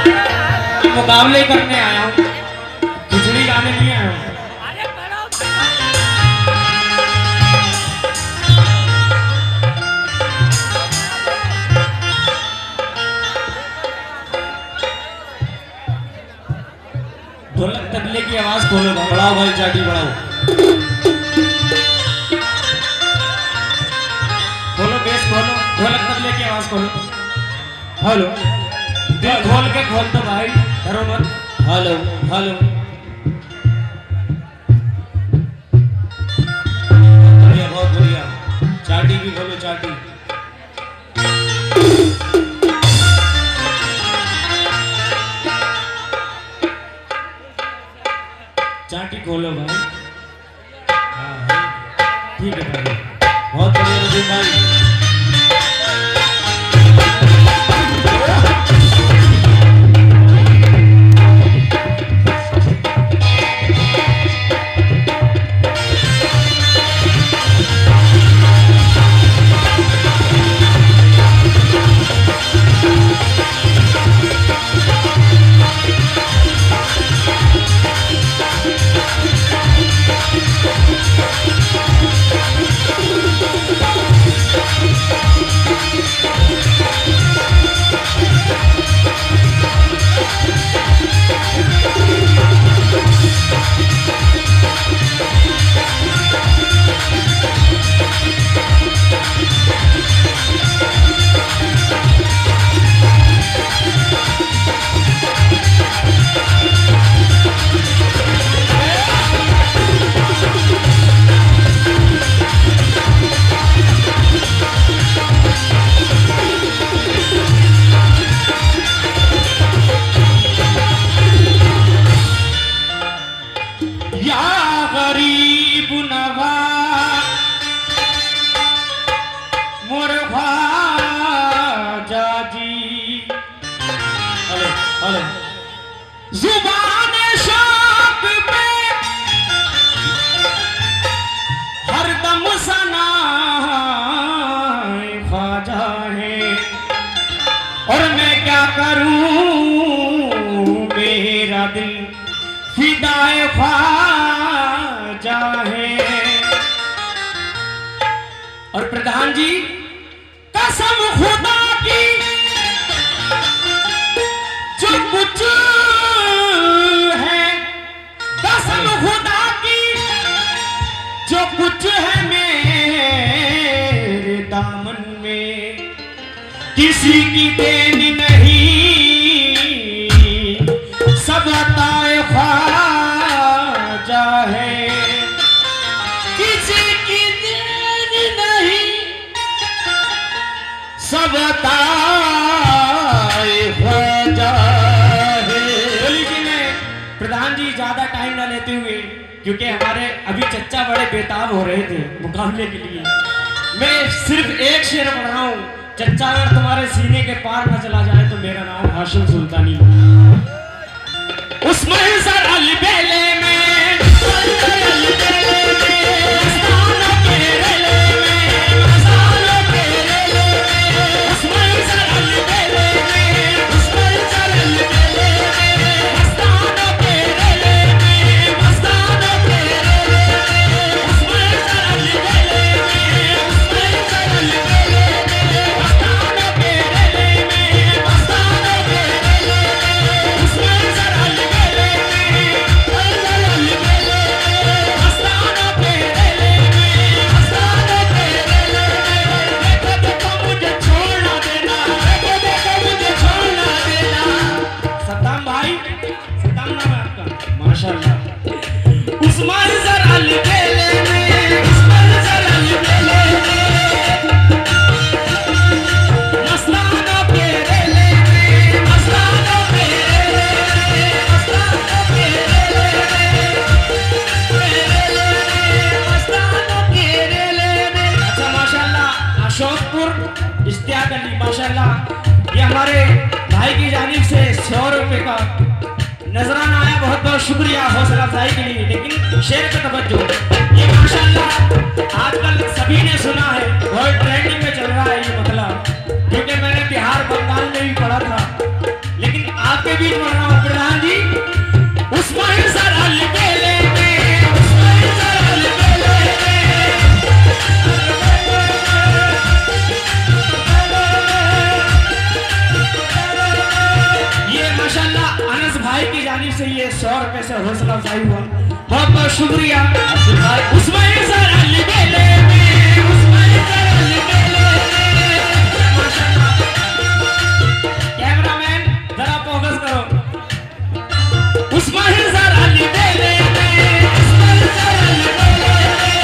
मुकाबले करने आया हूँ, खिचड़ी गाने नहीं आया हूँ। ढोलक तबले की आवाज खोलो, बढ़ाओ भाई, चाटी बढ़ाओ, खोलो बेस खोलो, ढोलक तबले की आवाज खोलो। हेलो, दिल खोल के खोल दो भाई, डरो मत। हेलो हेलो, बढ़िया, बहुत बढ़िया। चाटी भी खोलो, चाटी। चाटी खोलो भाई। हाँ ठीक है भाई, बहुत बढ़िया रजीम भाई। जुबान शौक पे हरदम सनाए ख्वाजा है, और मैं क्या करूं, मेरा दिल फिदाए ख्वाजा है। और प्रधान जी, कसम खुदा की, जो कुछ है, कसम खुदा की, जो कुछ है मेरे दामन में, किसी की देन नहीं, सब अताए ख्वाजा है। किसी की देन नहीं, सब अताए ख्वाजा है। प्रधान जी, ज्यादा टाइम ना लेते हुए, क्योंकि हमारे अभी चच्चा बड़े बेताब हो रहे थे मुकाबले के लिए, मैं सिर्फ एक शेर पढ़ रहा हूँ। चच्चा अगर तुम्हारे सीने के पार न चला जाए तो मेरा नाम हाशिम सुल्तानी। उस महज़र अलबेले में, इश्तियाक अली माशाल्लाह, ये हमारे भाई की जानिब से 100 रुपए का नजराना आया, बहुत बहुत शुक्रिया हौसला अफजाई के लिए। लेकिन शेर का तवज्जो, ये माशाल्लाह आजकल सभी ने सुना है, बहुत ट्रेंडिंग में चल रहा है ये मतलब, क्योंकि मैंने बिहार बंगाल में भी पढ़ा था, लेकिन आप आपके बीच बढ़ रहा हूँ प्रधान जी। उस्मान सर अलबेले में, उस्मान सर अलबेले में, ये माशाल्लाह अनस भाई की जानिब से ये 100 रुपए से हौसला अफजाई हुआ। बहुत बहुत शुक्रिया उस्मान सर अलबेले में, उस्मान सर अलबेले में, माशाल्लाह। कैमरामैन जरा फोकस करो। उस्मान सर अलबेले में, उस्मान सर अलबेले में,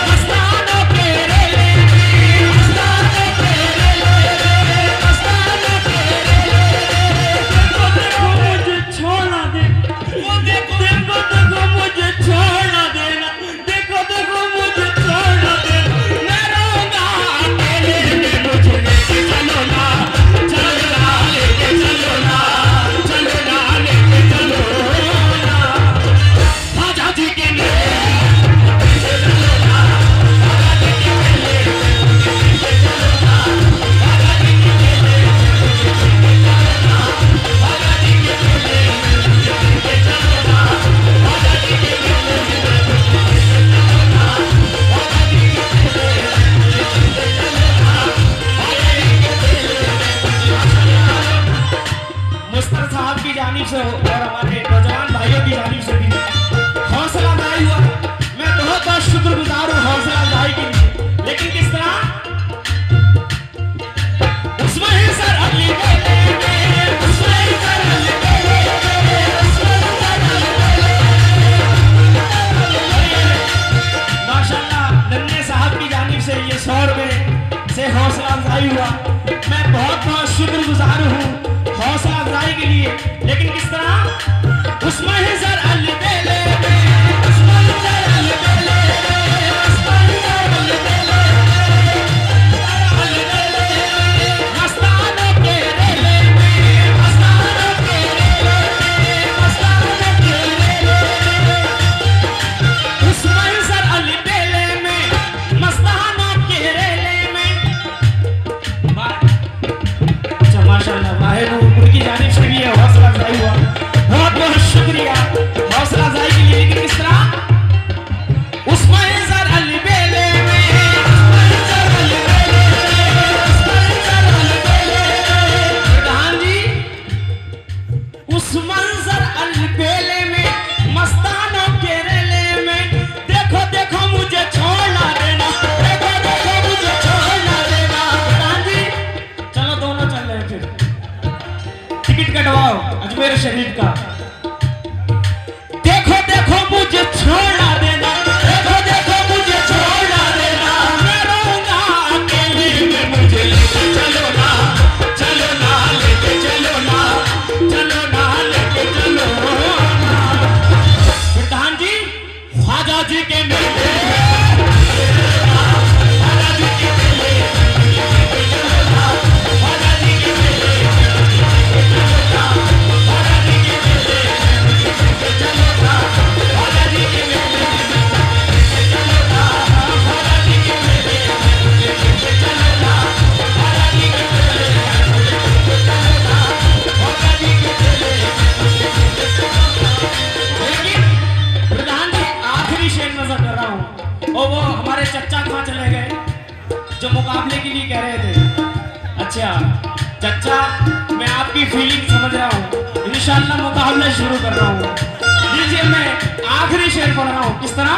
मस्तानों के रेले में, मस्तानों के रेले में, मस्तानों के रेले में। देखो मुझे छोड़ दे, वो देखो मुझे छोड़ देना, देखो मुझे छोड़ दे, मैं रहूंगा अकेले में, मुझे लेके चलो ना, चलो ना, लेके चलो ना, चलो ना, लेके चलो ना, ख्वाजा जी के मेले लेके चलो ना, ख्वाजा जी के मेले लेके चलो ना, ख्वाजा जी के मेले लेके चलो ना, ख्वाजा जी के मेले लेके चलो ना, ख्वाजा जी के मेले लेके चलो ना, ख्वाजा जी के मेले लेके चलो ना, ख्वाजा जी के मेले। मुस्तर साहब की जानिब से और हमारे नौजवान भाइयों की जानिब से भी हौसला अफजाई हुआ। मैं बहुत बहुत शुक्रगुजार हूँ हौसला अफजाई के लिए। लेकिन किस तरह उस्मान सर अलबेले में, उस्मान सर अलबेले में, उस्मान सर अलबेले में, माशाल्लाह नन्हे साहब की जानिब से ये 100 रुपए से हौसला अफजाई हुआ। मैं बहुत बहुत शुक्रगुजार हूँ हौसला अफजाई के लिए। लेकिन किस तरह उस्मान सर अलबेले में, उस्मान सर अलबेले में, उस्मान सर अलबेले में, अलबेले में, मस्तानों के रेले में, मस्तानों के रेले में, मस्तानों के रेले में, उस्मान सर अलबेले में, मस्तानों के रेले में। अच्छा माशाल्लाह वाहिद उनकी जानिब से भी ये हौसला अफजाई हुआ। बहुत बहुत शुक्रिया हौसला अफजाई के लिए। लेकिन किस तरह उस्मान सर अलबेले में, उस्मान सर अलबेले में, उस्मान सर अलबेले में, प्रधान जी उस्मान सर अलबेले में, मस्तानों के रेले में, देखो मुझे छोड़ ना देना, देखो मुझे छोड़ ना देना। प्रधान जी चलो दोनों चल रहे हैं फिर टिकट कटवाओ अजमेर शरीफ का। देखो मुझे छोड़ ना देना, देखो मुझे छोड़ ना देना, मैं रहूंगा अकेले में, मुझे लेके चलो ना, चलो ना, लेके चलो ना, चलो ना, लेके चलो ना। प्रधान जी ख्वाजा जी के मेले, ख्वाजा जी के मेले लेके चलो ना, ख्वाजा जी के मेले लेके चलो ना, ख्वाजा जी के मेले लेके चलो ना, ख्वाजा जी के मेले लेके चलो ना, ख्वाजा जी के मेले लेके चलो ना, ख्वाजा जी के मेले लेके चलो ना, ख्वाजा जी के मेले लेके चलो ना। लेकिन प्रधान जी आखिरी शेर नजर कर रहा हूँ और वो हमारे चच्चा कहाँ चले गए जो मुकाबले के लिए कह रहे थे। अच्छा चच्चा मैं आपकी फीलिंग समझ रहा हूँ। इंशाल्लाह मुकाबला शुरू कर रहा हूँ। लीजिए मैं आखिरी शेर पढ़ रहा हूँ। किस तरह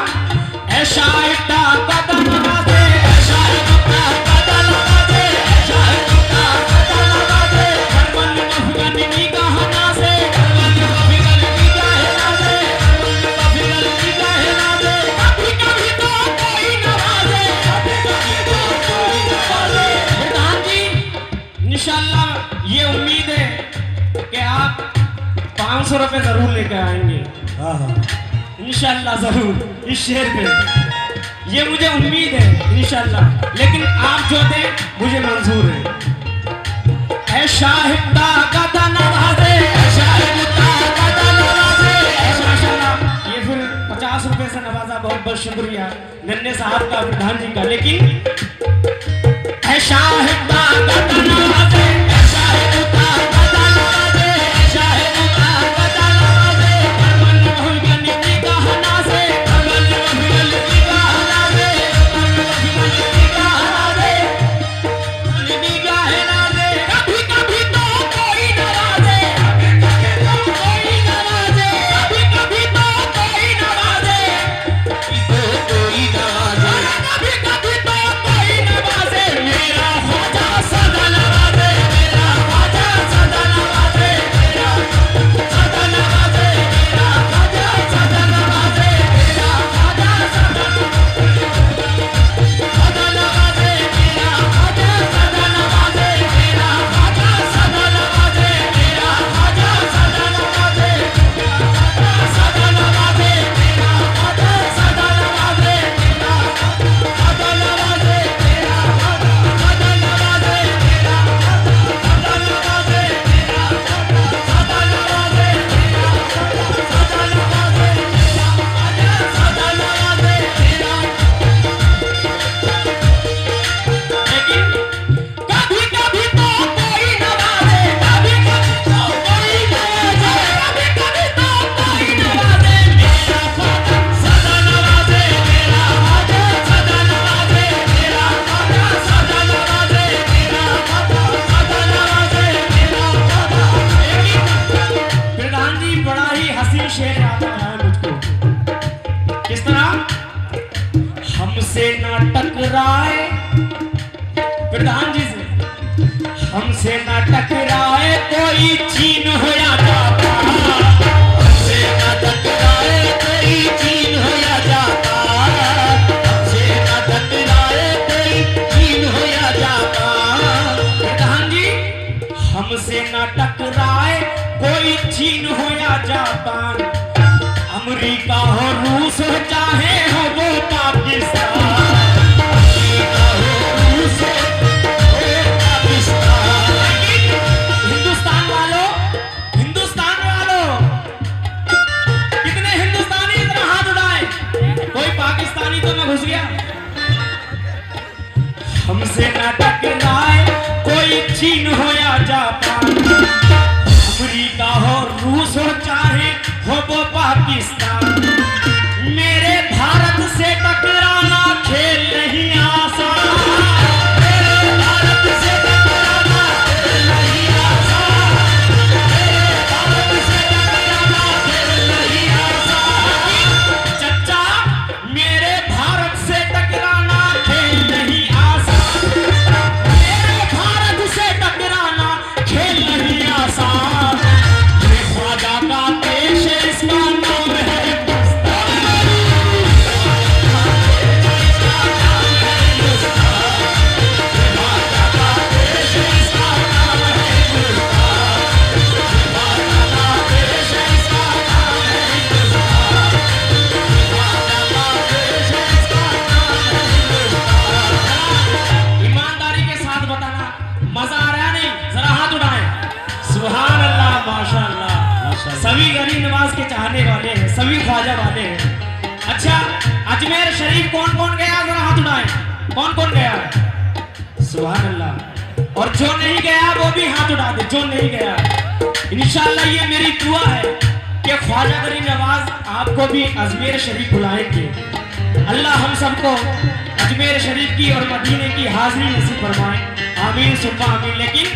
ऐशा इट्टा कदम लगा दे, ऐशा इट्टा कदम लगा दे, ऐशा इट्टा कदम लगा दे, करबन मफगन निगाह ना से, करबन मफगन निगाह ना से, करबन मफगन निगाह ना से, कभी कभी तो कोई नवाजे, कभी कभी तो कोई नवाजे। प्रधान जी इंशाल्लाह ये उम्मीद है कि आप 500 रुपए जरूर लेकर आएंगे। इंशाल्लाह जरूर इस शेर पे ये मुझे उम्मीद है इंशाल्लाह। लेकिन आप जो दें मुझे मंजूर है। ऐ शाहिदा कदा नवाजे, ऐ शाहिदा कदा नवाजे, माशाल्लाह। ये फिर 50 रुपए से नवाजा, बहुत बहुत शुक्रिया नन्हे साहब का, प्रधान जी का। लेकिन ऐ शाहिदा कदा नवाजे, ऐ शाहिदा टकराए कोई चीन हो या जापान, हमसे न टकराए कोई चीन हो या जापान, हमसे न टकराए कोई चीन हो या जापान। प्रधान जी, हमसे न टकराए कोई चीन हो या जापान, अमेरिका हो रूस हो चाहे हो वो पाकिस्तान, अमेरिका हो रूस हो पाकिस्तान। हिंदुस्तान वालों कितने हिंदुस्तानी इधर हाथ उठाए, कोई पाकिस्तानी तो मैं घुस गया। हमसे ना टकराए कोई चीन हो या जापान, अमेरिका हो रूस हो चाहे हो वो पाकिस्तान, मेरे भारत से टकराना खेल नहीं आसान, मेरे भारत से टकराना खेल नहीं आसान, मेरे भारत से टकराना खेल नहीं आसान। चच्चा, मेरे भारत से टकराना खेल नहीं आसान, मेरे भारत से टकराना खेल नहीं आसान। ये ख्वाजा का देश है, इसका नाम है हिंदुस्तान, इसका नाम है हिंदुस्तान, ख्वाजा का देश है, इसका नाम है हिंदुस्तान, ख्वाजा का देश है, इसका नाम है हिंदुस्तान, ख्वाजा का देश है, इसका नाम है हिंदुस्तान। ईमानदारी के साथ बताना, मजा आ रहा नहीं? जरा हाथ उठाएं। सुभान अल्लाह, माशाअल्लाह। सभी गरीब नवाज के चाहने वाले हैं, सभी ख्वाजा वाले हैं। अच्छा, अजमेर शरीफ कौन कौन गया? जरा हाथ उठाएं। कौन कौन गया? सुभान अल्लाह। और जो नहीं गया वो भी हाथ उठा दे, जो नहीं गया। इंशाअल्लाह ये मेरी दुआ है कि ख्वाजा गरीब नवाज आपको भी अजमेर शरीफ बुलाएंगे। अल्लाह हम सबको अजमेर शरीफ की और मदीने की हाजिरी नसीब फरमाए। आमीन सुम्मा आमीन। लेकिन